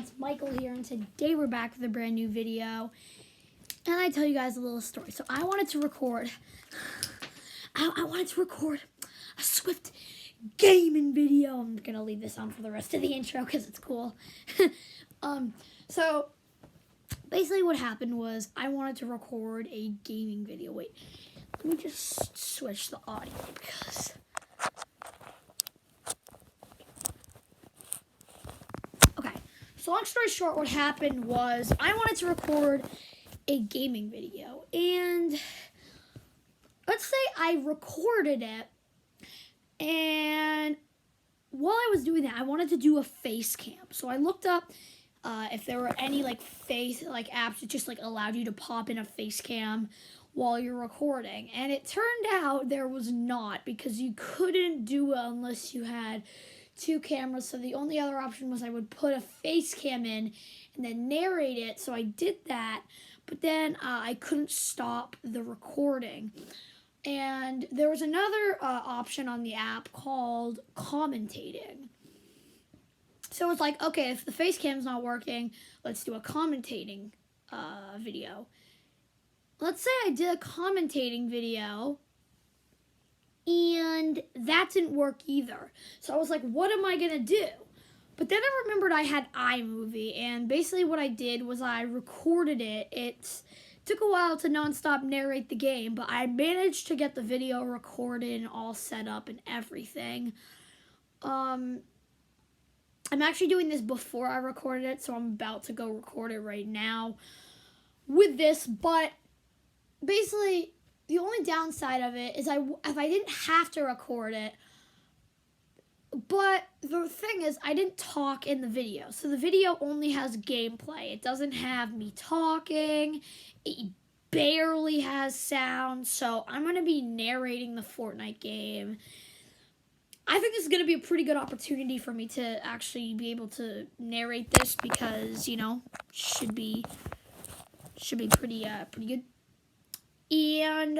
it's Michael here, and today we're back with a brand new video. And I tell you guys a little story. So I wanted to record a Swift gaming video. I'm gonna leave this on for the rest of the intro because it's cool. So basically what happened was I wanted to record a gaming video. Wait, let me just switch the audio because so long story short, what happened was I wanted to record a gaming video, and let's say I recorded it, and while I was doing that, I wanted to do a face cam. So I looked up if there were any face apps that just allowed you to pop in a face cam while you're recording, and it turned out there was not, because you couldn't do it unless you had two cameras. So the only other option was I would put a face cam in and then narrate it. So I did that, but then I couldn't stop the recording. And there was another option on the app called commentating. So it's like, okay, if the face cam's not working, let's do a commentating video. Let's say I did a commentating video and that didn't work either. So I was like, what am I going to do? But then I remembered I had iMovie, and basically what I did was I recorded it. It took a while to nonstop narrate the game, but I managed to get the video recorded and all set up and everything. I'm actually doing this before I recorded it, so I'm about to go record it right now with this, but basically the only downside of it is if I didn't have to record it, but the thing is I didn't talk in the video. So the video only has gameplay. It doesn't have me talking. It barely has sound. So I'm going to be narrating the Fortnite game. I think this is going to be a pretty good opportunity for me to actually be able to narrate this because, should be pretty good. And,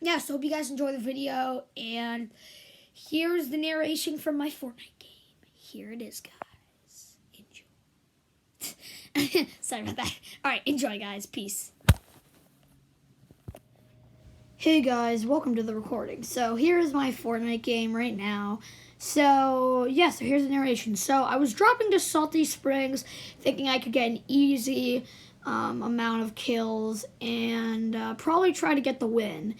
yeah, so hope you guys enjoy the video, and here's the narration from my Fortnite game. Here it is, guys. Enjoy. Sorry about that. Alright, enjoy, guys. Peace. Hey, guys. Welcome to the recording. So, here is my Fortnite game right now. So, yeah, so here's the narration. So, I was dropping to Salty Springs thinking I could get an easy amount of kills and probably try to get the win.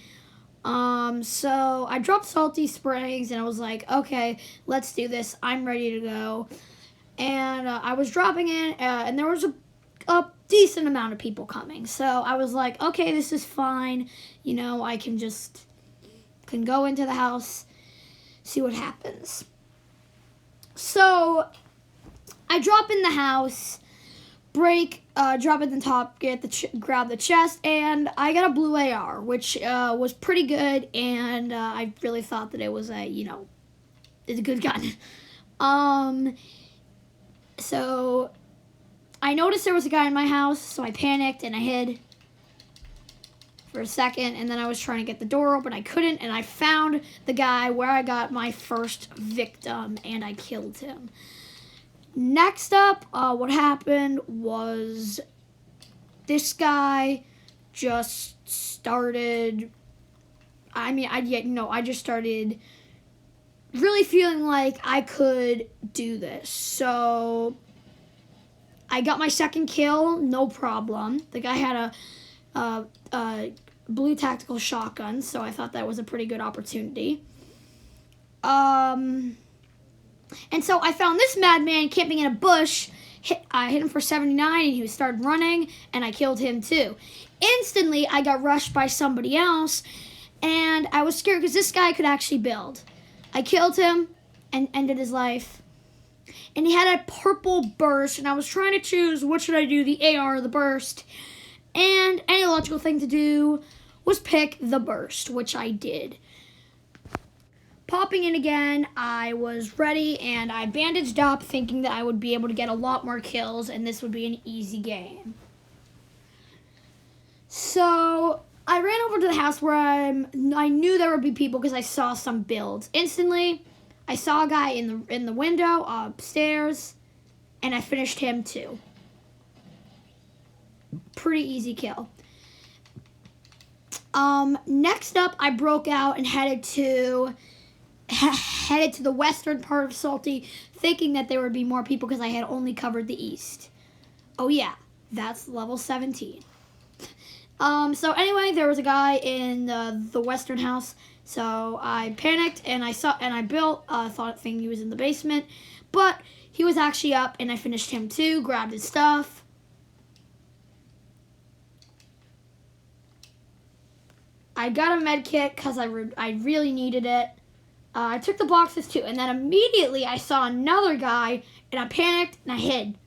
So I dropped Salty Springs and I was like, okay, let's do this. I'm ready to go. And I was dropping in and there was a decent amount of people coming. So I was like, okay, this is fine. I can go into the house, see what happens. So I drop in the house, drop at the top, grab the chest, and I got a blue AR, which was pretty good, and I really thought that it was it's a good gun. So I noticed there was a guy in my house, so I panicked and I hid for a second, and then I was trying to get the door open. I couldn't, and I found the guy where I got my first victim, and I killed him. Next up, what happened was this guy just started, I just started really feeling like I could do this. So I got my second kill, no problem. The guy had a blue tactical shotgun, so I thought that was a pretty good opportunity. And so I found this madman camping in a bush. I hit him for 79, and he started running, and I killed him too. Instantly, I got rushed by somebody else, and I was scared because this guy could actually build. I killed him and ended his life. And he had a purple burst, and I was trying to choose what should I do, the AR or the burst. And any logical thing to do was pick the burst, which I did. Popping in again, I was ready, and I bandaged up thinking that I would be able to get a lot more kills and this would be an easy game. So I ran over to the house where I knew there would be people because I saw some builds. Instantly, I saw a guy in the window upstairs, and I finished him too. Pretty easy kill. Next up, I broke out and headed to the western part of Salty, thinking that there would be more people because I had only covered the east. Oh yeah, that's level 17. So anyway, there was a guy in the western house, so I panicked and I built, thinking he was in the basement, but he was actually up, and I finished him too, grabbed his stuff. I got a med kit because I really needed it. I took the boxes too, and then immediately I saw another guy, and I panicked and I hid,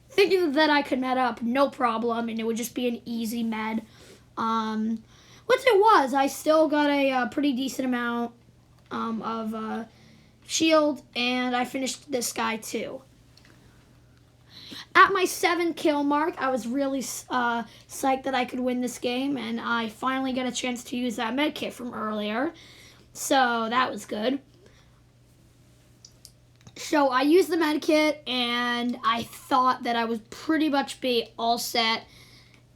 thinking that I could med up, no problem, and it would just be an easy med. Which it was. I still got a pretty decent amount of shield, and I finished this guy too. At my 7 kill mark, I was really psyched that I could win this game, and I finally got a chance to use that med kit from earlier. So that was good. So I used the med kit, and I thought that I would pretty much be all set.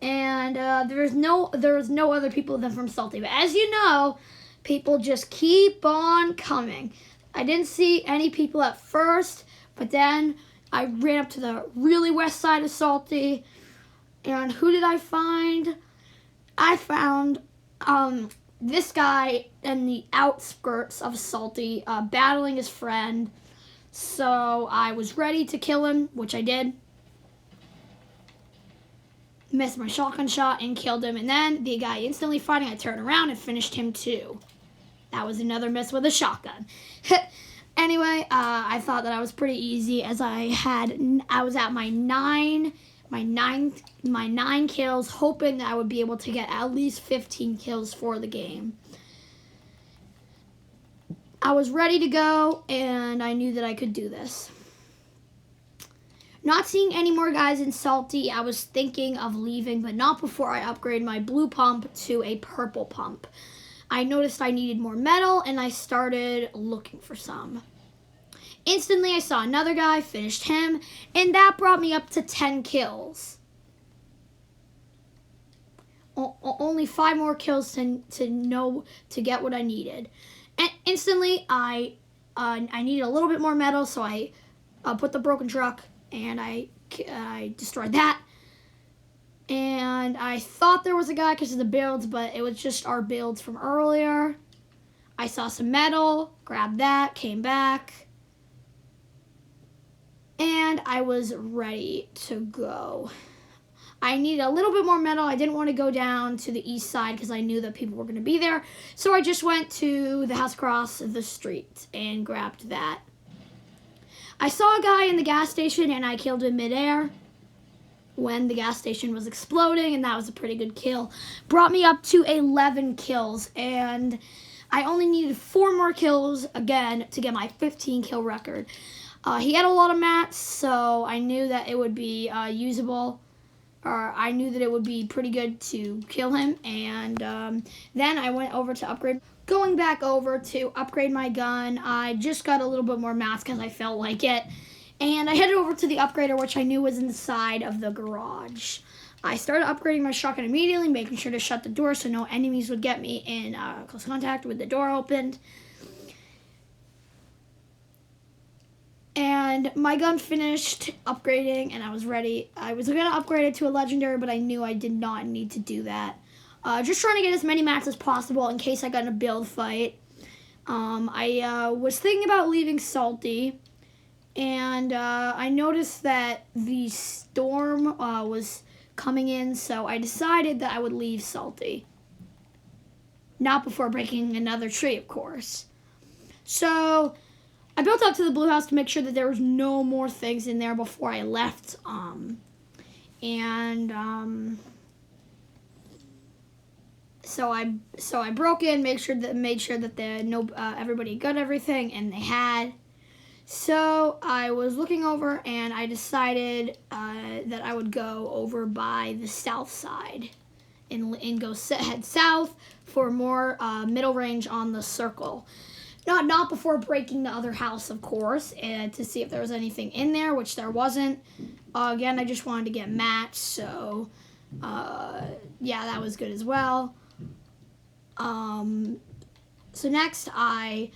And there was no other people than from Salty. But as you know, people just keep on coming. I didn't see any people at first, but then I ran up to the really west side of Salty. And who did I find? I found this guy in the outskirts of Salty, battling his friend. So I was ready to kill him, which I did. Missed my shotgun shot and killed him. And then the guy instantly fighting, I turned around and finished him too. That was another miss with a shotgun. Anyway, I thought that I was pretty easy, as I was at my nine kills, hoping that I would be able to get at least 15 kills for the game. I was ready to go, and I knew that I could do this. Not seeing any more guys in Salty, I was thinking of leaving, but not before I upgrade my blue pump to a purple pump. I noticed I needed more metal, and I started looking for some. Instantly, I saw another guy, finished him, and that brought me up to 10 kills. Only 5 more kills to get what I needed. And instantly, I needed a little bit more metal, so I put the broken truck, and I destroyed that. And I thought there was a guy because of the builds, but it was just our builds from earlier. I saw some metal, grabbed that, came back, and I was ready to go. I needed a little bit more metal. I didn't want to go down to the east side because I knew that people were going to be there. So I just went to the house across the street and grabbed that. I saw a guy in the gas station, and I killed him midair when the gas station was exploding, and that was a pretty good kill. Brought me up to 11 kills, and I only needed 4 more kills again to get my 15 kill record. He had a lot of mats, so I knew that it would be usable. Or I knew that it would be pretty good to kill him, and then I went over to upgrade. Going back over to upgrade my gun, I just got a little bit more mats because I felt like it, and I headed over to the upgrader, which I knew was inside of the garage. I started upgrading my shotgun immediately, making sure to shut the door so no enemies would get me in close contact with the door opened. And my gun finished upgrading, and I was ready. I was going to upgrade it to a legendary, but I knew I did not need to do that. Just trying to get as many mats as possible in case I got in a build fight. I was thinking about leaving Salty, and I noticed that the storm was coming in, so I decided that I would leave Salty. Not before breaking another tree, of course. So I built up to the blue house to make sure that there was no more things in there before I left. So I broke in, made sure that everybody got everything, and they had. So I was looking over, and I decided that I would go over by the south side and head south for more middle range on the circle. Not before breaking the other house, of course, and to see if there was anything in there, which there wasn't. Again, I just wanted to get mats, so yeah, that was good as well. So next, I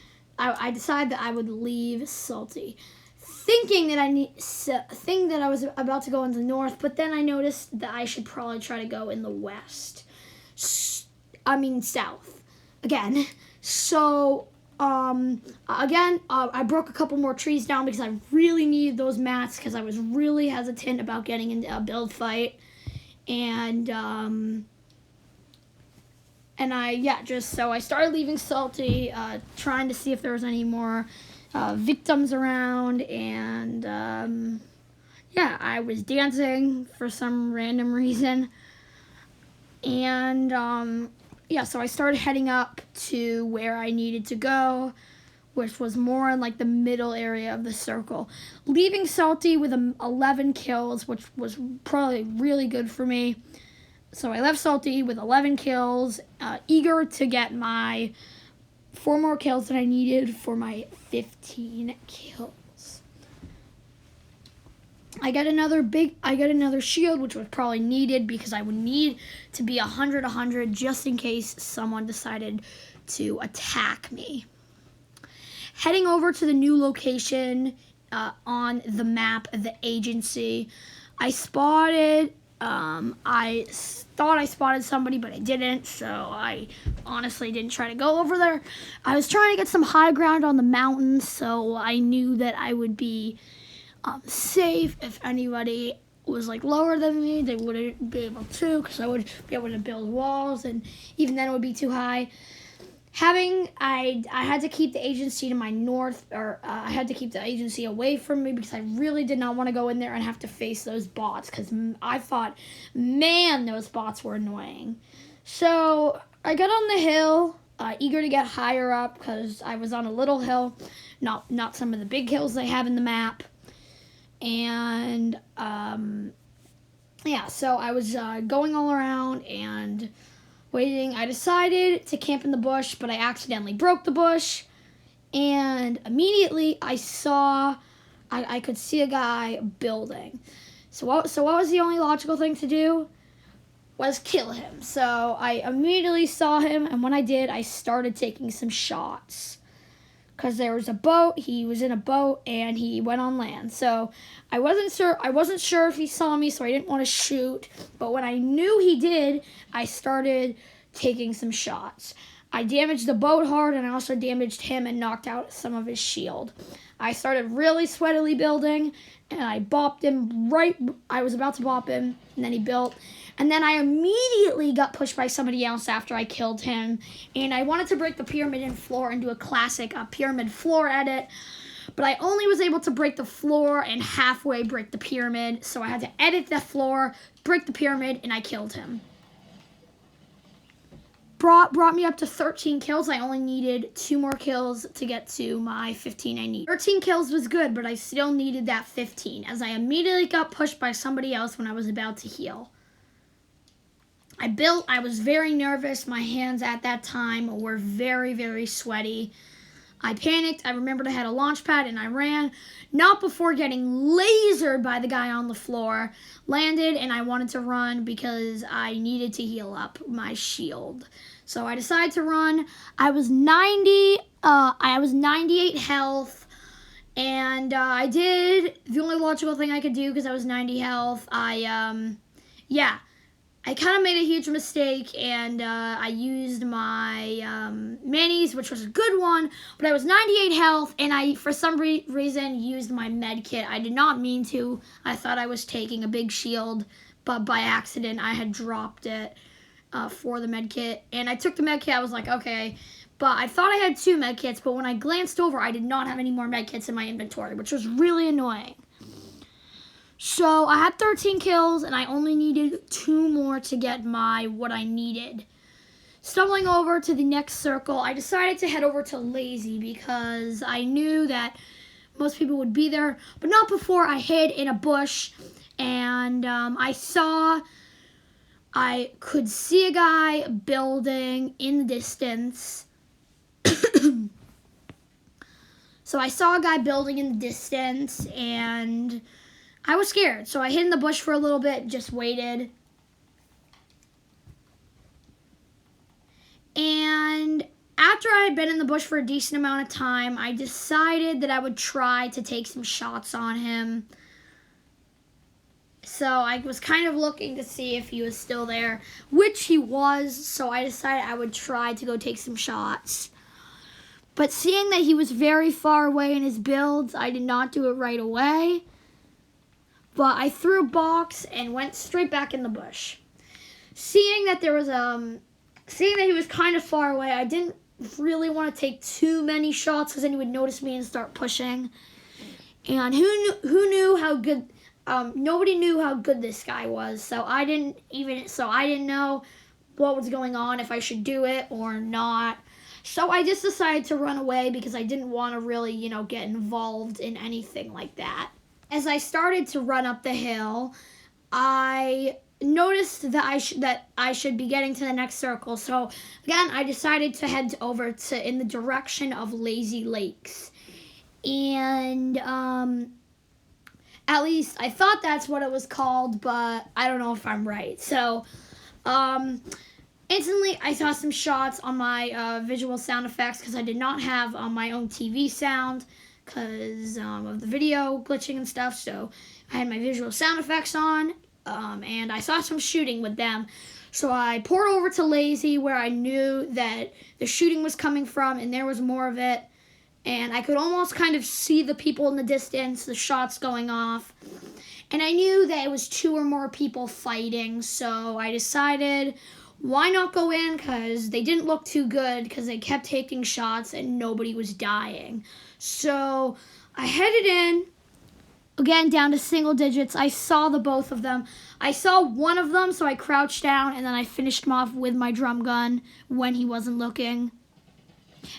decided that I would leave Salty, thinking that I was about to go in the north, but then I noticed that I should probably try to go in the west. South again. So I broke a couple more trees down because I really needed those mats because I was really hesitant about getting into a build fight, and I started leaving Salty, trying to see if there was any more victims around, and I was dancing for some random reason, and so I started heading up to where I needed to go, which was more in like the middle area of the circle, leaving Salty with 11 kills, which was probably really good for me. So I left Salty with 11 kills, eager to get my 4 more kills that I needed for my 15 kills. I got another shield, which was probably needed because I would need to be 100 just in case someone decided to attack me. Heading over to the new location on the map of the agency, I thought I spotted somebody, but I didn't, so I honestly didn't try to go over there. I was trying to get some high ground on the mountains, so I knew that I would be safe. If anybody was like lower than me, they wouldn't be able to, because I would be able to build walls, and even then it would be too high. I had to keep the agency to my north, or I had to keep the agency away from me because I really did not want to go in there and have to face those bots, because I thought, man, those bots were annoying. So I got on the hill, eager to get higher up because I was on a little hill, not some of the big hills they have in the map. And so I was going all around and waiting. I decided to camp in the bush, but I accidentally broke the bush, and immediately I could see a guy building. So what was the only logical thing to do? Was kill him. So I immediately saw him, and when I did, I started taking some shots. Because there was a boat, he was in a boat, and he went on land. So I wasn't sure if he saw me, so I didn't want to shoot. But when I knew he did, I started taking some shots. I damaged the boat hard, and I also damaged him and knocked out some of his shield. I started really sweatily building, and I bopped him I was about to bop him, and then he built. And then I immediately got pushed by somebody else after I killed him. And I wanted to break the pyramid and floor and do a classic pyramid floor edit. But I only was able to break the floor and halfway break the pyramid. So I had to edit the floor, break the pyramid, and I killed him. Brought me up to 13 kills. I only needed 2 more kills to get to my 15 I need. 13 kills was good, but I still needed that 15, as I immediately got pushed by somebody else when I was about to heal. I was very nervous. My hands at that time were very, very sweaty. I panicked. I remembered I had a launch pad, and I ran. Not before getting lasered by the guy on the floor. Landed, and I wanted to run because I needed to heal up my shield. So I decided to run. I was 98 health, and I did the only logical thing I could do because I was 90 health. I kind of made a huge mistake, and I used my minis, which was a good one, but I was 98 health, and I, for some reason, used my med kit. I did not mean to. I thought I was taking a big shield, but by accident, I had dropped it for the med kit, and I took the med kit. I was like, okay, but I thought I had 2 med kits, but when I glanced over, I did not have any more med kits in my inventory, which was really annoying. So I had 13 kills, and I only needed 2 more to get what I needed. Stumbling over to the next circle, I decided to head over to Lazy because I knew that most people would be there, but not before I hid in a bush, and I could see a guy building in the distance. So I saw a guy building in the distance, and I was scared. So I hid in the bush for a little bit, just waited. And after I had been in the bush for a decent amount of time, I decided that I would try to take some shots on him. So I was kind of looking to see if he was still there, which he was, so I decided I would try to go take some shots. But seeing that he was very far away in his builds, I did not do it right away. But I threw a box and went straight back in the bush. Seeing that he was kind of far away, I didn't really want to take too many shots because then he would notice me and start pushing. And who knew how good? Nobody knew how good this guy was, so I didn't know what was going on, if I should do it or not. So I just decided to run away because I didn't want to really, get involved in anything like that. As I started to run up the hill, I noticed that I should be getting to the next circle. So again, I decided to head over in the direction of Lazy Lakes. And at least I thought that's what it was called, but I don't know if I'm right. So instantly I saw some shots on my visual sound effects because I did not have my own TV sound because of the video glitching and stuff. So I had my visual sound effects on, and I saw some shooting with them. So I poured over to Lazy where I knew that the shooting was coming from, and there was more of it. And I could almost kind of see the people in the distance, the shots going off. And I knew that it was 2 or more people fighting, so I decided, why not go in? Because they didn't look too good because they kept taking shots and nobody was dying. So I headed in, again, down to single digits. I saw the both of them. I saw one of them, so I crouched down, and then I finished him off with my drum gun when he wasn't looking.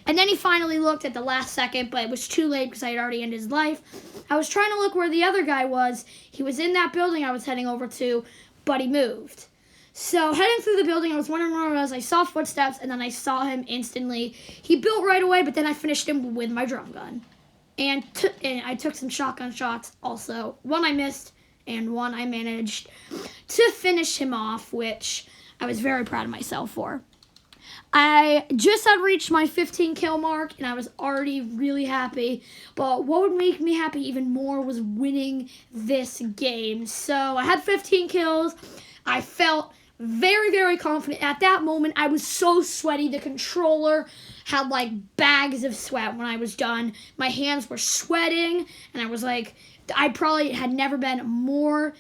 And then he finally looked at the last second, but it was too late because I had already ended his life. I was trying to look where the other guy was. He was in that building I was heading over to, but he moved. So heading through the building, I was wondering where I was. I saw footsteps, and then I saw him instantly. He built right away, but then I finished him with my drum gun. And I took some shotgun shots also. One I missed, and one I managed to finish him off, which I was very proud of myself for. I just had reached my 15 kill mark, and I was already really happy. But what would make me happy even more was winning this game. So I had 15 kills. I felt very, very confident. At that moment, I was so sweaty. The controller had like bags of sweat when I was done. My hands were sweating, and I was like, I probably had never been more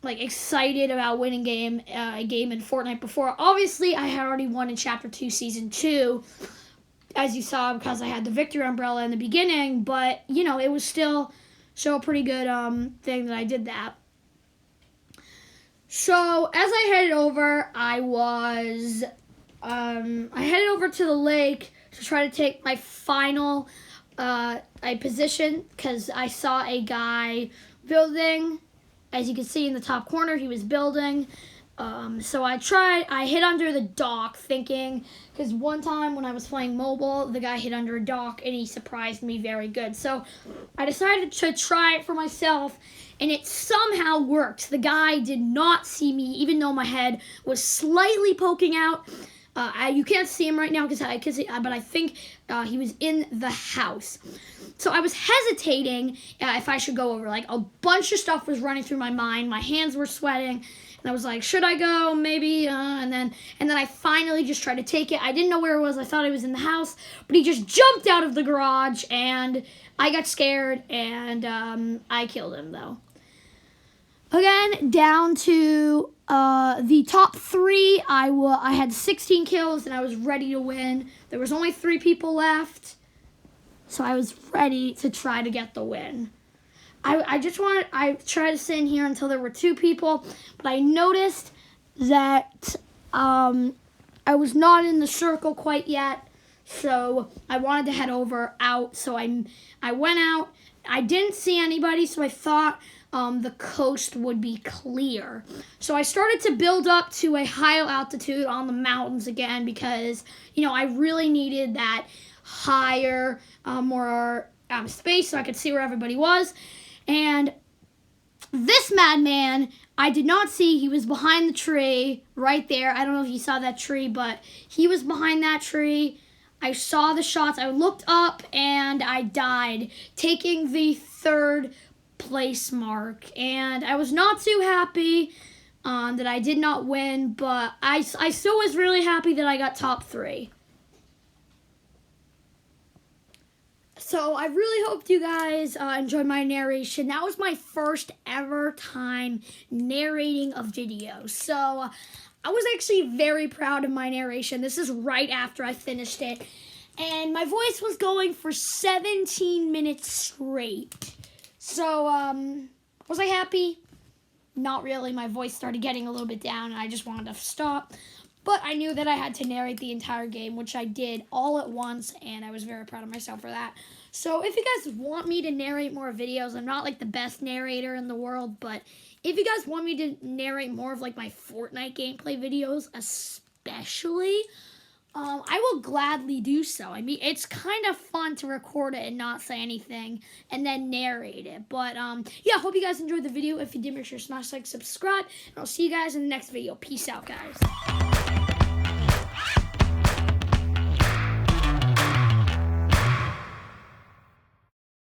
excited about winning a game in Fortnite before. Obviously, I had already won in Chapter 2, Season 2, as you saw, because I had the victory umbrella in the beginning, but, it was still a pretty good thing that I did that. So, as I headed over, I headed over to the lake to try to take my final position, because I saw a guy building. As you can see in the top corner, he was building. So I hid under the dock thinking, because one time when I was playing mobile, the guy hid under a dock and he surprised me very good. So I decided to try it for myself, and it somehow worked. The guy did not see me, even though my head was slightly poking out. You can't see him right now, but I think he was in the house. So I was hesitating if I should go over. Like, a bunch of stuff was running through my mind. My hands were sweating, and I was like, should I go? Maybe. And then I finally just tried to take it. I didn't know where it was. I thought it was in the house, but he just jumped out of the garage, and I got scared, and I killed him, though. Again, down to the top 3, I had 16 kills, and I was ready to win. There was only 3 people left, so I was ready to try to get the win. I tried to sit in here until there were 2 people, but I noticed that I was not in the circle quite yet, so I wanted to head out. So I went out. I didn't see anybody, so I thought, the coast would be clear. So I started to build up to a higher altitude on the mountains again because, I really needed that higher, more space so I could see where everybody was. And this madman, I did not see. He was behind the tree right there. I don't know if you saw that tree, but he was behind that tree. I saw the shots. I looked up and I died, taking the 3rd place mark. And I was not too happy that I did not win, but I still was really happy that I got top 3. So I really hope you guys enjoyed my narration. That was my first ever time narrating a video. So I was actually very proud of my narration. This is right after I finished it. And my voice was going for 17 minutes straight. So was I happy? Not really. My voice started getting a little bit down and I just wanted to stop. But I knew that I had to narrate the entire game, which I did all at once, and I was very proud of myself for that. So if you guys want me to narrate more videos, I'm not like the best narrator in the world, but if you guys want me to narrate more of like my Fortnite gameplay videos, especially, I will gladly do so. I mean, it's kind of fun to record it and not say anything and then narrate it. But, yeah, hope you guys enjoyed the video. If you did, make sure to smash like, subscribe, and I'll see you guys in the next video. Peace out, guys.